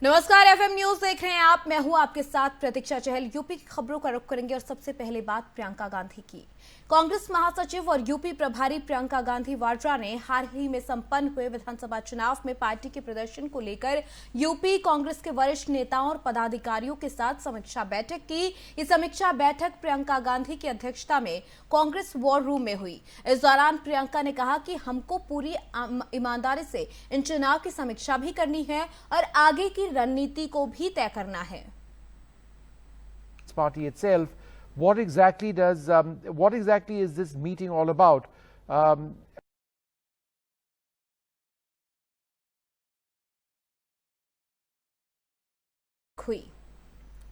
नमस्कार, FM news देख रहे हैं आप। मैं हूं आपके साथ प्रतीक्षा चहल। यूपी की खबरों का रुख करेंगे और सबसे पहले बात प्रियंका गांधी की। कांग्रेस महासचिव और यूपी प्रभारी प्रियंका गांधी वाड्रा ने हाल ही में संपन्न हुए विधानसभा चुनाव में पार्टी के प्रदर्शन को लेकर यूपी कांग्रेस के वरिष्ठ नेताओं और पदाधिकारियों के साथ समीक्षा बैठक की। ये समीक्षा बैठक प्रियंका गांधी की अध्यक्षता में कांग्रेस वॉर रूम में हुई। इस दौरान प्रियंका ने कहा कि हमको पूरी ईमानदारी से इन चुनाव की समीक्षा भी करनी है और आगे की रणनीति को भी तय करना है। Party itself, what exactly is this meeting all about? हुई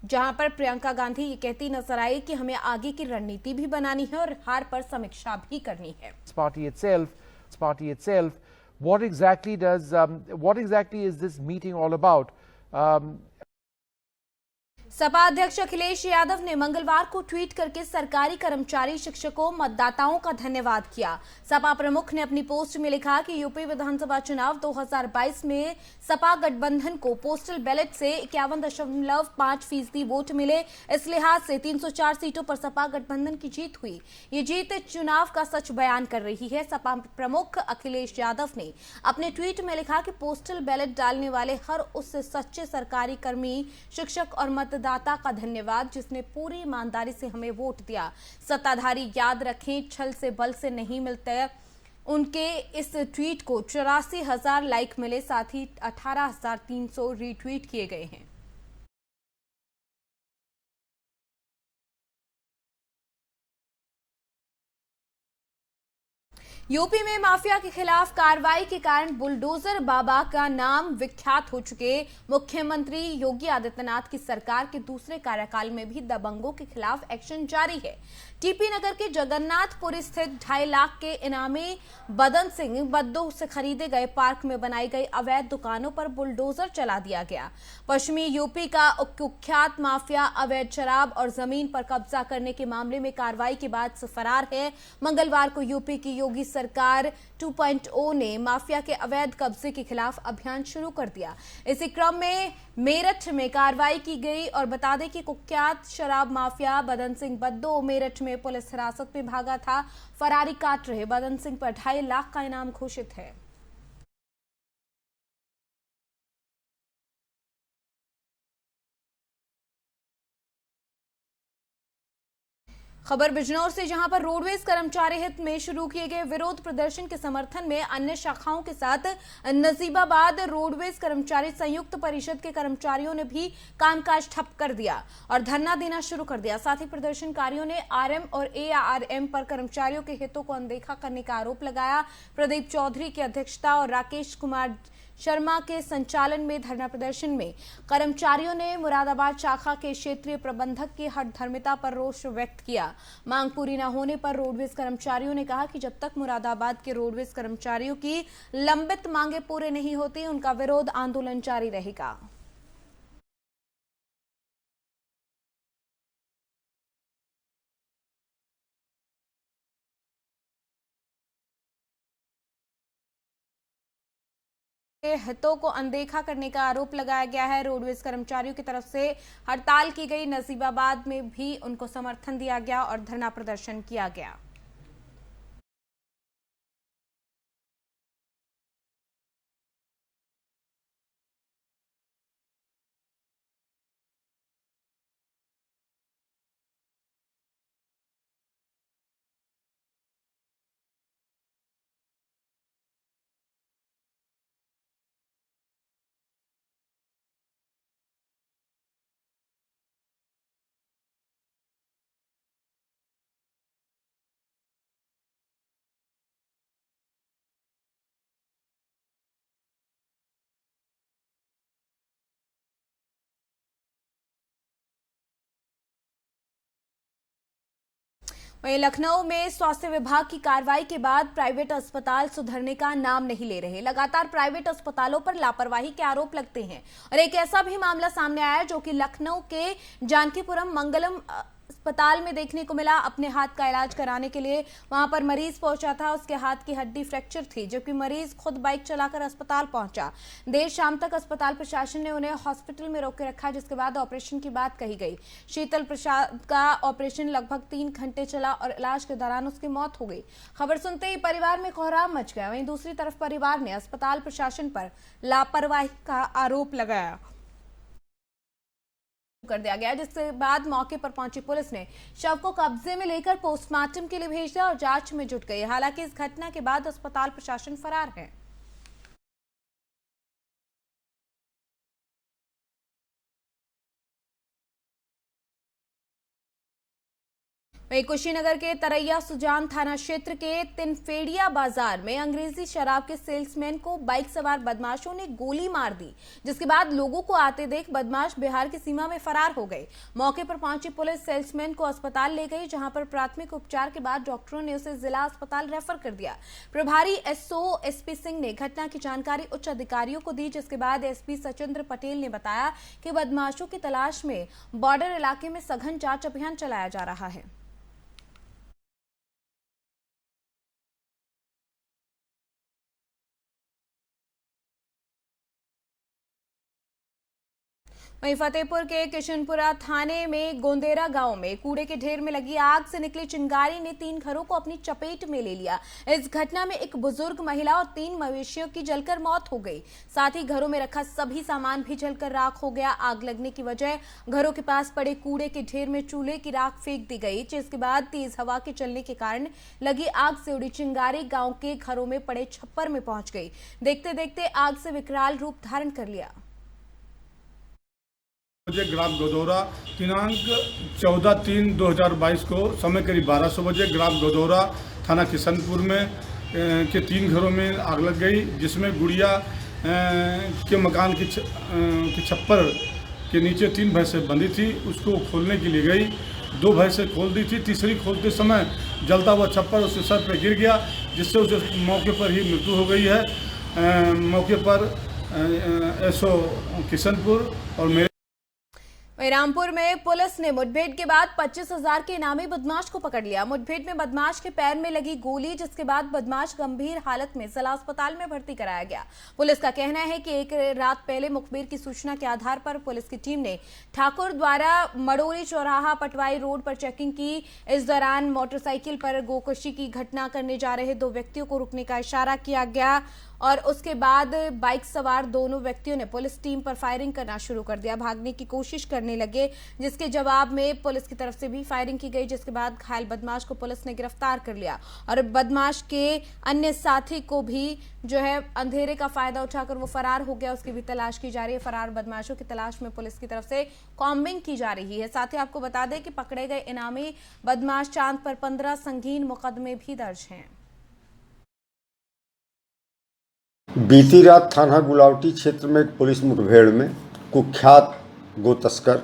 जहां पर प्रियंका गांधी ये कहती नजर आई कि हमें आगे की रणनीति भी बनानी है और हार पर समीक्षा भी करनी है। Party itself, what exactly is this meeting all about? Sapa अध्यक्ष अखिलेश यादव ने मंगलवार को ट्वीट करके सरकारी कर्मचारी, शिक्षकों, मतदाताओं का धन्यवाद किया। सपा प्रमुख ने अपनी पोस्ट में लिखा कि यूपी विधानसभा चुनाव 2022 में सपा गठबंधन को पोस्टल बैलेट से 51.5% वोट मिले। इस लिहाज से 304 सीटों पर सपा गठबंधन की जीत हुई। ये जीत चुनाव का सच बयान कर रही है। सपा प्रमुख अखिलेश यादव ने अपने ट्वीट में लिखा कि पोस्टल बैलेट डालने वाले हर उस सच्चे सरकारी कर्मी, शिक्षक और मतदाता का धन्यवाद जिसने पूरी ईमानदारी से हमें वोट दिया। सत्ताधारी याद रखें, छल से बल से नहीं मिलते। उनके इस ट्वीट को 84,000 लाइक मिले, साथ ही 18,300 रीट्वीट किए गए हैं। यूपी में माफिया के खिलाफ कार्रवाई के कारण बुलडोजर बाबा का नाम विख्यात हो चुके मुख्यमंत्री योगी आदित्यनाथ की सरकार के दूसरे कार्यकाल में भी दबंगों के खिलाफ एक्शन जारी है। टीपी नगर के जगन्नाथपुरी स्थित 2.5 लाख के इनामी बदन सिंह बद्दो से खरीदे गए पार्क में बनाई गई अवैध दुकानों पर बुलडोजर चला दिया गया। पश्चिमी यूपी का कुख्यात माफिया अवैध शराब और जमीन पर कब्जा करने के मामले में कार्रवाई के बाद से फरार है। मंगलवार को यूपी की योगी सरकार 2.0 ने माफिया के अवैध कब्जे के खिलाफ अभियान शुरू कर दिया। इसी क्रम में मेरठ में कार्रवाई की गई और बता दें कि कुख्यात शराब माफिया बदन सिंह बद्दो मेरठ में पुलिस हिरासत में भागा था। फरारी काट रहे बदन सिंह पर 2.5 लाख का इनाम घोषित है। खबर बिजनौर से, जहां पर रोडवेज कर्मचारी हित में शुरू किए गए विरोध प्रदर्शन के समर्थन में अन्य शाखाओं के साथ नजीबाबाद रोडवेज कर्मचारी संयुक्त परिषद के कर्मचारियों ने भी कामकाज ठप कर दिया और धरना देना शुरू कर दिया। साथ ही प्रदर्शनकारियों ने आरएम और एआरएम पर कर्मचारियों के हितों को अनदेखा करने का आरोप लगाया। प्रदीप चौधरी की अध्यक्षता और राकेश कुमार शर्मा के संचालन में धरना प्रदर्शन में कर्मचारियों ने मुरादाबाद शाखा के क्षेत्रीय प्रबंधक की हठधर्मिता पर रोष व्यक्त किया। मांग पूरी न होने पर रोडवेज कर्मचारियों ने कहा कि जब तक मुरादाबाद के रोडवेज कर्मचारियों की लंबित मांगे पूरे नहीं होती, उनका विरोध आंदोलन जारी रहेगा। के हितों को अनदेखा करने का आरोप लगाया गया है। रोडवेज कर्मचारियों की तरफ से हड़ताल की गई। नजीबाबाद में भी उनको समर्थन दिया गया और धरना प्रदर्शन किया गया। वहीं लखनऊ में स्वास्थ्य विभाग की कार्रवाई के बाद प्राइवेट अस्पताल सुधरने का नाम नहीं ले रहे। लगातार प्राइवेट अस्पतालों पर लापरवाही के आरोप लगते हैं और एक ऐसा भी मामला सामने आया जो कि लखनऊ के जानकीपुरम मंगलम अस्पताल में देखने को मिला। अपने हाथ का इलाज कराने के लिए वहां पर मरीज पहुंचा था, उसके हाथ की हड्डी फ्रैक्चर थी, जबकि मरीज खुद बाइक चलाकर अस्पताल पहुंचा। देर शाम तक अस्पताल प्रशासन ने उन्हें हॉस्पिटल में रोक के रखा, जिसके बाद ऑपरेशन की बात कही गई। शीतल प्रसाद का ऑपरेशन लगभग 3 घंटे चला और इलाज के दौरान उसकी मौत हो गई। खबर सुनते ही परिवार में कोहराम मच गया। वहीं दूसरी तरफ परिवार ने अस्पताल प्रशासन पर लापरवाही का आरोप लगाया कर दिया गया, जिसके बाद मौके पर पहुंची पुलिस ने शव को कब्जे में लेकर पोस्टमार्टम के लिए भेज दिया और जांच में जुट गई। हालांकि इस घटना के बाद अस्पताल प्रशासन फरार है। वहीं कुशीनगर के तरैया सुजान थाना क्षेत्र के तिनफेड़िया बाजार में अंग्रेजी शराब के सेल्समैन को बाइक सवार बदमाशों ने गोली मार दी, जिसके बाद लोगों को आते देख बदमाश बिहार की सीमा में फरार हो गए। मौके पर पहुंची पुलिस सेल्समैन को अस्पताल ले गई, जहां पर प्राथमिक उपचार के बाद डॉक्टरों ने उसे जिला अस्पताल रेफर कर दिया। प्रभारी एसओ एसपी सिंह ने घटना की जानकारी उच्च अधिकारियों को दी, जिसके बाद एसपी सचिंद्र पटेल ने बताया कि बदमाशों की तलाश में बॉर्डर इलाके में सघन जांच अभियान चलाया जा रहा है। वहीं फतेहपुर के किशनपुरा थाने में गोंदेरा गांव में कूड़े के ढेर में लगी आग से निकली चिंगारी ने 3 घरों को अपनी चपेट में ले लिया। इस घटना में एक बुजुर्ग महिला और 3 मवेशियों की जलकर मौत हो गई। साथ ही घरों में रखा सभी सामान भी जलकर राख हो गया। आग लगने की वजह घरों के पास पड़े कूड़े के ढेर में चूल्हे की राख फेंक दी गई, जिसके बाद तेज हवा के चलने के कारण लगी आग से उड़ी चिंगारी गाँव के घरों में पड़े छप्पर में पहुंच गई। देखते देखते आग से विकराल रूप धारण कर लिया। बजे ग्राम गदौरा दिनांक 14/3/2022 को समय करीब 1200 बजे ग्राम गदौरा थाना किशनपुर में के 3 घरों में आग लग गई, जिसमें गुड़िया के मकान की छप्पर के नीचे 3 भैंसें बंधी थी। उसको खोलने के लिए गई, 2 भैंसें खोल दी थी, तीसरी खोलते समय जलता हुआ छप्पर उसके सर पर गिर गया, जिससे उसे मौके पर ही मृत्यु हो गई है। मौके पर एसओ किशनपुर और मेरे रामपुर में पुलिस ने मुठभेड़ के बाद 25,000 के इनामी बदमाश को पकड़ लिया। मुठभेड़ में बदमाश के पैर में लगी गोली, जिसके बाद बदमाश गंभीर हालत में जिला अस्पताल में भर्ती कराया गया। पुलिस का कहना है कि एक रात पहले मुखबिर की सूचना के आधार पर पुलिस की टीम ने ठाकुर द्वारा मड़ोली चौराहा पटवाई रोड पर चेकिंग की। इस दौरान मोटरसाइकिल पर गोकशी की घटना करने जा रहे 2 व्यक्तियों को रुकने का इशारा किया गया और उसके बाद बाइक सवार दोनों व्यक्तियों ने पुलिस टीम पर फायरिंग करना शुरू कर दिया। भागने की कोशिश करने लगे, जिसके जवाब में पुलिस की तरफ से भी फायरिंग की गई, जिसके बाद घायल बदमाश को पुलिस ने गिरफ्तार कर लिया और बदमाश के अन्य साथी को भी जो है अंधेरे का फायदा उठाकर वो फरार हो गया, उसकी भी तलाश की जा रही है। फरार बदमाशों की तलाश में पुलिस की तरफ से कॉम्बिंग की जा रही है। साथ ही आपको बता दें कि पकड़े गए इनामी बदमाश चांद पर 15 संगीन मुकदमे भी दर्ज हैं। बीती रात थाना गुलावटी क्षेत्र में एक पुलिस मुठभेड़ में कुख्यात गो तस्कर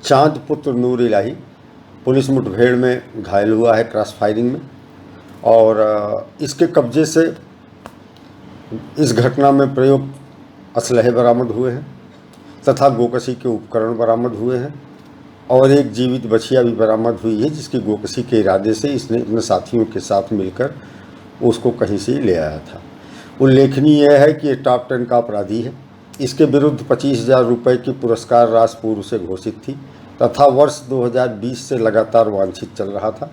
चांद पुत्र नूर इलाही पुलिस मुठभेड़ में घायल हुआ है क्रॉस फायरिंग में, और इसके कब्जे से इस घटना में प्रयुक्त असलहे बरामद हुए हैं तथा गोकशी के उपकरण बरामद हुए हैं और एक जीवित बछिया भी बरामद हुई है, जिसकी गोकशी के इरादे से इसने अपने साथियों के साथ मिलकर उसको कहीं से ले आया था। उल्लेखनीय यह है कि ये टॉप 10 का अपराधी है। इसके विरुद्ध 25,000 रुपये की पुरस्कार राशि पूर्व से घोषित थी तथा वर्ष 2020 से लगातार वांछित चल रहा था।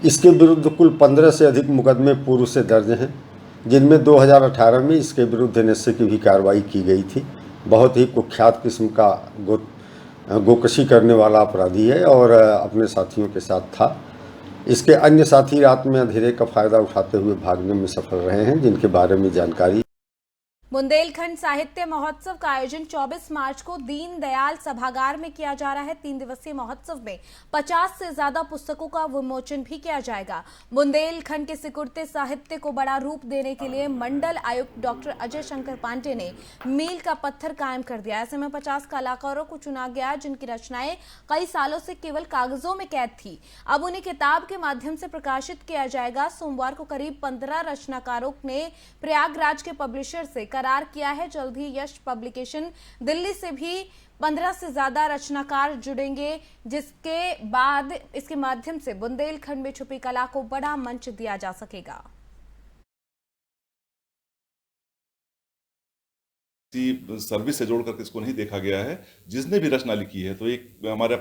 इसके विरुद्ध कुल 15 से अधिक मुकदमे पूर्व से दर्ज हैं, जिनमें 2018 में इसके विरुद्ध एनएसए की भी कार्रवाई की गई थी। बहुत ही कुख्यात किस्म का गोकशी करने वाला अपराधी है और अपने साथियों के साथ था। इसके अन्य साथी रात में अंधेरे का फायदा उठाते हुए भागने में सफल रहे हैं, जिनके बारे में जानकारी। बुंदेलखंड साहित्य महोत्सव का आयोजन 24 मार्च को दीनदयाल सभागार में किया जा रहा है। 3 दिवसीय महोत्सव में 50 से ज्यादा पुस्तकों का विमोचन भी किया जाएगा। बुंदेलखंड के सिकुड़ते साहित्य को बड़ा रूप देने के लिए मंडल आयुक्त डॉक्टर अजय शंकर पांडे ने मील का पत्थर कायम कर दिया। ऐसे में 50 कलाकारों को चुना गया, जिनकी रचनाएं कई सालों से केवल कागजों में कैद थी। अब उन्हें किताब के माध्यम से प्रकाशित किया जाएगा। सोमवार को करीब 15 रचनाकारों ने प्रयागराज के पब्लिशर से बरकरार किया है। जल्द ही यश पब्लिकेशन दिल्ली से भी 15 से ज्यादा रचनाकार जुड़ेंगे, जिसके बाद इसके माध्यम से बुंदेलखंड में छुपी कला को बड़ा मंच दिया जा सकेगा। सर्विस से जोड़ करके इसको नहीं देखा गया है। जिसने भी रचना लिखी है, तो एक हमारा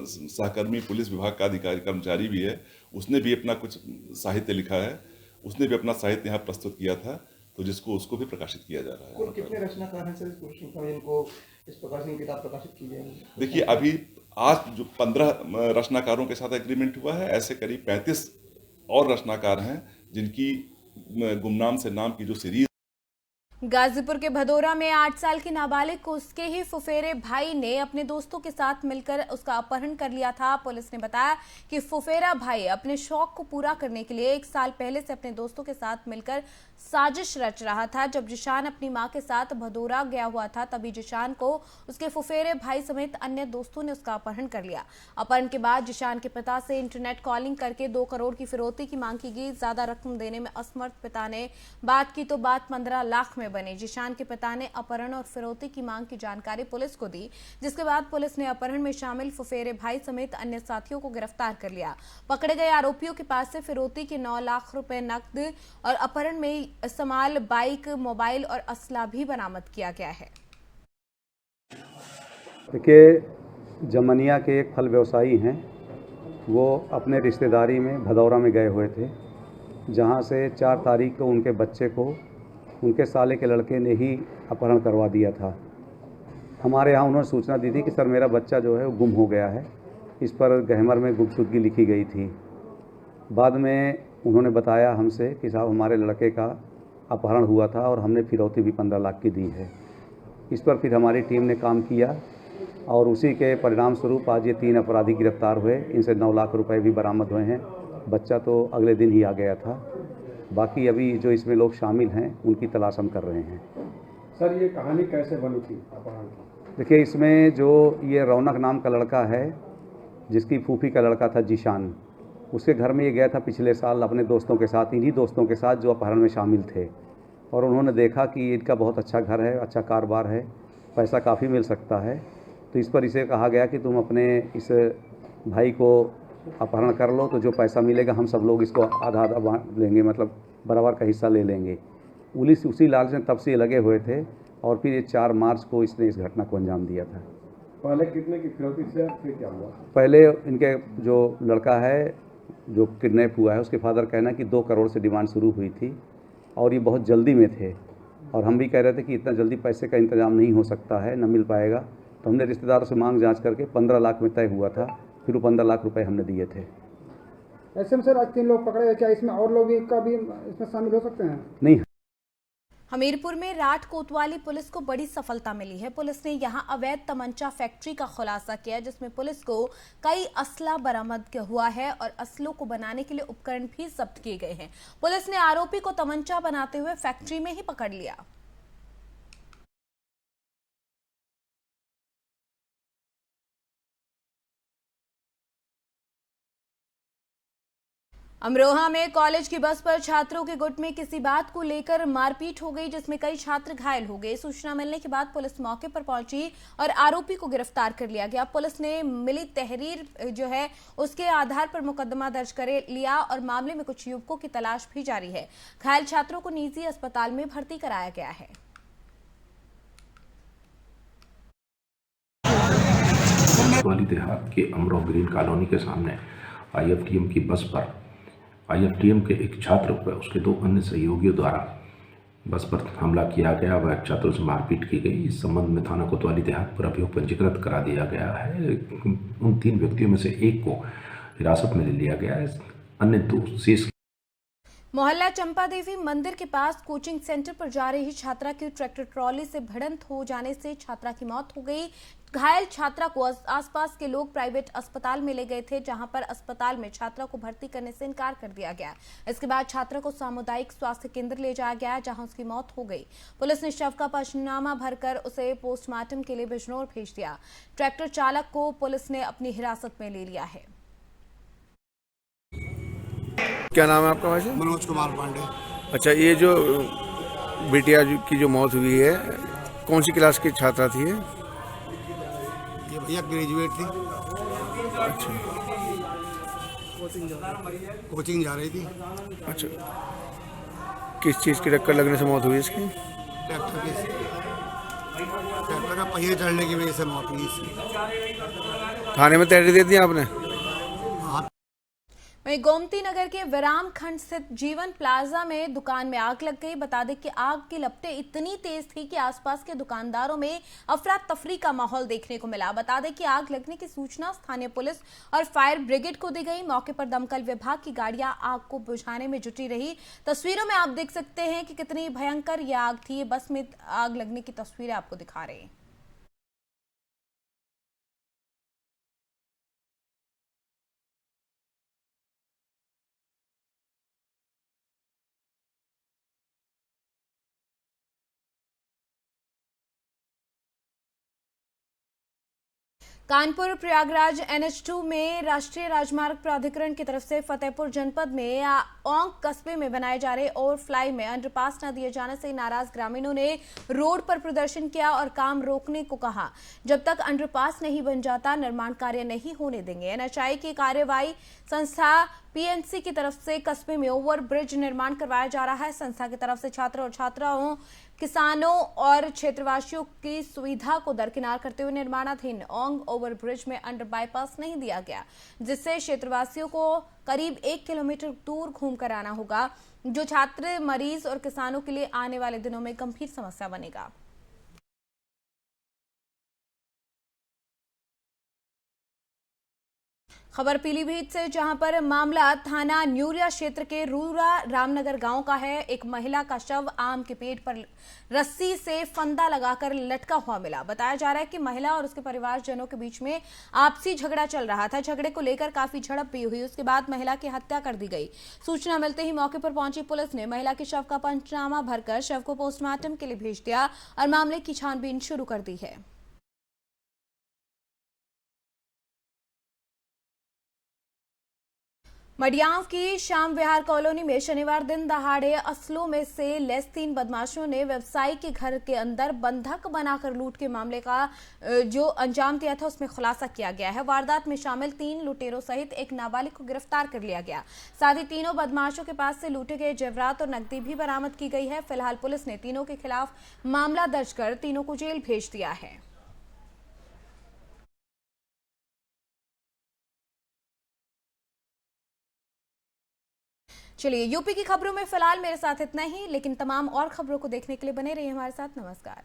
सहकर्मी पुलिस विभाग का अधिकारी कर्मचारी भी है, उसने भी अपना कुछ साहित्य लिखा है, उसने भी अपना साहित्य यहाँ प्रस्तुत किया था, तो जिसको उसको भी प्रकाशित किया जा रहा है। कुल कितने रचनाकार हैं सर इनको इस प्रकार से किताब प्रकाशित की जाएगी? देखिए, अभी आज जो 15 रचनाकारों के साथ एग्रीमेंट हुआ है, ऐसे करीब 35 और रचनाकार हैं जिनकी गुमनाम से नाम की जो सीरीज। गाजीपुर के भदौरा में 8 साल की नाबालिग को उसके ही फुफेरे भाई ने अपने दोस्तों के साथ मिलकर उसका अपहरण कर लिया था। पुलिस ने बताया कि फुफेरा भाई अपने शौक को पूरा करने के लिए 1 साल पहले से अपने दोस्तों के साथ मिलकर साजिश रच रहा था। जब जिशान अपनी मां के साथ भदौरा गया हुआ था, तभी जिशान को उसके फुफेरे भाई समेत अन्य दोस्तों ने उसका अपहरण कर लिया। अपहरण के बाद जिशान के पिता से इंटरनेट कॉलिंग करके 2 करोड़ की फिरौती की मांग की गई। ज्यादा रकम देने में असमर्थ पिता ने बात की तो बात 15 लाख में बने। जिशान के पिता ने अपहरण और फिरौती की मांग की जानकारी पुलिस को दी, जिसके बाद पुलिस ने अपहरण में शामिल फुफेरे भाई समेत अन्य साथियों को गिरफ्तार कर लिया। पकड़े गए आरोपियों के पास से फिरौती के 9 लाख रुपए नकद और अपहरण में इस्तेमाल बाइक, मोबाइल और असला भी बरामद किया गया है। देखिए, जमनिया के एक फल व्यवसायी हैं, वो अपने रिश्तेदारी में भदौरा में गए हुए थे, जहां से 4 तारीख को उनके बच्चे को उनके साले के लड़के ने ही अपहरण करवा दिया था। हमारे यहाँ उन्होंने सूचना दी थी कि सर मेरा बच्चा जो है वो गुम हो गया है। इस पर गहमर में गुमशुदगी लिखी गई थी। बाद में उन्होंने बताया हमसे कि साहब हमारे लड़के का अपहरण हुआ था और हमने फिरौती भी 15 लाख की दी है। इस पर फिर हमारी टीम ने काम किया और उसी के परिणाम स्वरूप आज ये 3 अपराधी गिरफ्तार हुए। इनसे 9 लाख रुपए भी बरामद हुए हैं। बच्चा तो अगले दिन ही आ गया था। बाकी अभी जो इसमें लोग शामिल हैं उनकी तलाश हम कर रहे हैं। सर ये कहानी कैसे बनी थी अपहरण की? देखिए, इसमें जो ये रौनक नाम का लड़का है, जिसकी फूफी का लड़का था जिशान, उसके घर में ये गया था पिछले साल अपने दोस्तों के साथ, इन्हीं दोस्तों के साथ जो अपहरण में शामिल थे। और उन्होंने देखा कि इनका बहुत अच्छा घर है, अच्छा कारोबार है, पैसा काफ़ी मिल सकता है, तो इस पर इसे कहा गया कि तुम अपने इस भाई को अपहरण कर लो, तो जो पैसा मिलेगा हम सब लोग इसको आधा आधा बांट लेंगे, मतलब बराबर का हिस्सा ले लेंगे। पुलिस उसी लालच में तब से लगे हुए थे और फिर ये 4 मार्च को इसने इस घटना को अंजाम दिया था। पहले कितने की फिरौती से फिर क्या हुआ? पहले इनके जो लड़का है जो किडनैप हुआ है, उसके फादर कहना कि 2 करोड़ से डिमांड शुरू हुई थी और ये बहुत जल्दी में थे और हम भी कह रहे थे कि इतना जल्दी पैसे का इंतजाम नहीं हो सकता है, न मिल पाएगा। तो हमने रिश्तेदारों से मांग जांच करके 15 लाख में तय हुआ था, फिर वो 15 लाख रुपए हमने दिए थे। ऐसे में सर आज 3 लोग पकड़े, क्या इसमें और लोग भी इसमें शामिल हो सकते हैं? नहीं। हमीरपुर में राठ कोतवाली पुलिस को बड़ी सफलता मिली है। पुलिस ने यहां अवैध तमंचा फैक्ट्री का खुलासा किया, जिसमें पुलिस को कई असला बरामद हुआ है और असलों को बनाने के लिए उपकरण भी जब्त किए गए हैं। पुलिस ने आरोपी को तमंचा बनाते हुए फैक्ट्री में ही पकड़ लिया। अमरोहा में कॉलेज की बस पर छात्रों के गुट में किसी बात को लेकर मारपीट हो गई, जिसमें कई छात्र घायल हो गए। सूचना मिलने के बाद पुलिस मौके पर पहुंची और आरोपी को गिरफ्तार कर लिया गया। पुलिस ने मिली तहरीर जो है उसके आधार पर मुकदमा दर्ज कर लिया और मामले में कुछ युवकों की तलाश भी जारी है। घायल छात्रों को निजी अस्पताल में भर्ती कराया गया है। कोतवाली देहात के अमरोह ग्रीन कॉलोनी के सामने IFTM की बस पर IFTM के एक छात्र पर उसके 2 अन्य सहयोगियों द्वारा बस पर हमला किया गया व छात्रों से मारपीट की गई। इस संबंध में थाना कोतवाली देहात पर अभियोग पंजीकृत करा दिया गया है। उन 3 व्यक्तियों में से एक को हिरासत में ले लिया गया है। अन्य 2 शेष। मोहल्ला चंपादेवी मंदिर के पास कोचिंग सेंटर पर जा रही छात्रा की ट्रैक्टर ट्रॉली से भिड़ंत हो जाने से छात्रा की मौत हो गई। घायल छात्रा को आसपास के लोग प्राइवेट अस्पताल में ले गए थे, जहां पर अस्पताल में छात्रा को भर्ती करने से इनकार कर दिया गया। इसके बाद छात्रा को सामुदायिक स्वास्थ्य केंद्र ले जाया गया, जहां उसकी मौत हो गई। पुलिस ने शव का पंचनामा भरकर उसे पोस्टमार्टम के लिए बिजनौर भेज दिया। ट्रैक्टर चालक को पुलिस ने अपनी हिरासत में ले लिया है। क्या नाम है आपका भाई? मनोज कुमार पांडे। अच्छा, ये जो बिटिया की जो मौत हुई है, कौन सी क्लास की छात्रा थी ये? ये भैया ग्रेजुएट थी। अच्छा, कोचिंग जा रही थी। अच्छा, किस चीज़ की टक्कर लगने से मौत हुई इसकी? ट्रैक्टर का पहिए चढ़ने की वजह से मौत हुई इसकी। थाने में तहरीर दे दी आपने? वहीं गोमती नगर के विराम खंड स्थित जीवन प्लाजा में दुकान में आग लग गई। बता दें कि आग की लपटें इतनी तेज थी कि आसपास के दुकानदारों में अफरा तफरी का माहौल देखने को मिला। बता दें कि आग लगने की सूचना स्थानीय पुलिस और फायर ब्रिगेड को दी गई। मौके पर दमकल विभाग की गाड़ियां आग को बुझाने में जुटी रही। तस्वीरों में आप देख सकते हैं कि कितनी भयंकर यह आग थी। बस में आग लगने की तस्वीरें आपको दिखा रहे हैं। कानपुर प्रयागराज NH2 में राष्ट्रीय राजमार्ग प्राधिकरण की तरफ से फतेहपुर जनपद में ओंग कस्बे में बनाए जा रहे ओवरफ्लाई में अंडरपास न दिए जाने से नाराज ग्रामीणों ने रोड पर प्रदर्शन किया और काम रोकने को कहा। जब तक अंडरपास नहीं बन जाता निर्माण कार्य नहीं होने देंगे। NHI की कार्यवाही संस्था PNC की तरफ से कस्बे में ओवर ब्रिज निर्माण करवाया जा रहा है। संस्था की तरफ से छात्र और छात्राओं, किसानों और क्षेत्रवासियों की सुविधा को दरकिनार करते हुए निर्माणाधीन ओंग ओवर ब्रिज में अंडर बाईपास नहीं दिया गया, जिससे क्षेत्रवासियों को करीब 1 किलोमीटर दूर घूमकर आना होगा, जो छात्र, मरीज और किसानों के लिए आने वाले दिनों में गंभीर समस्या बनेगा। खबर पीलीभीत से, जहां पर मामला थाना न्यूरिया क्षेत्र के रूरा रामनगर गांव का है। एक महिला का शव आम के पेड़ पर रस्सी से फंदा लगाकर लटका हुआ मिला। बताया जा रहा है कि महिला और उसके परिवारजनों के बीच में आपसी झगड़ा चल रहा था। झगड़े को लेकर काफी झड़प भी हुई। उसके बाद महिला की हत्या कर दी गई। सूचना मिलते ही मौके पर पहुंची पुलिस ने महिला के शव का पंचनामा भरकर शव को पोस्टमार्टम के लिए भेज दिया और मामले की छानबीन शुरू कर दी है। मडियाव की श्याम विहार कॉलोनी में शनिवार दिन दहाड़े असलों में से लैस 3 बदमाशों ने व्यवसायी के घर के अंदर बंधक बनाकर लूट के मामले का जो अंजाम दिया था उसमें खुलासा किया गया है। वारदात में शामिल 3 लुटेरों सहित एक नाबालिग को गिरफ्तार कर लिया गया। साथ ही तीनों बदमाशों के पास से लूटे गए जेवरात और नकदी भी बरामद की गई है। फिलहाल पुलिस ने तीनों के खिलाफ मामला दर्ज कर तीनों को जेल भेज दिया है। चलिए, यूपी की खबरों में फिलहाल मेरे साथ इतना ही, लेकिन तमाम और खबरों को देखने के लिए बने रहिए हमारे साथ। नमस्कार।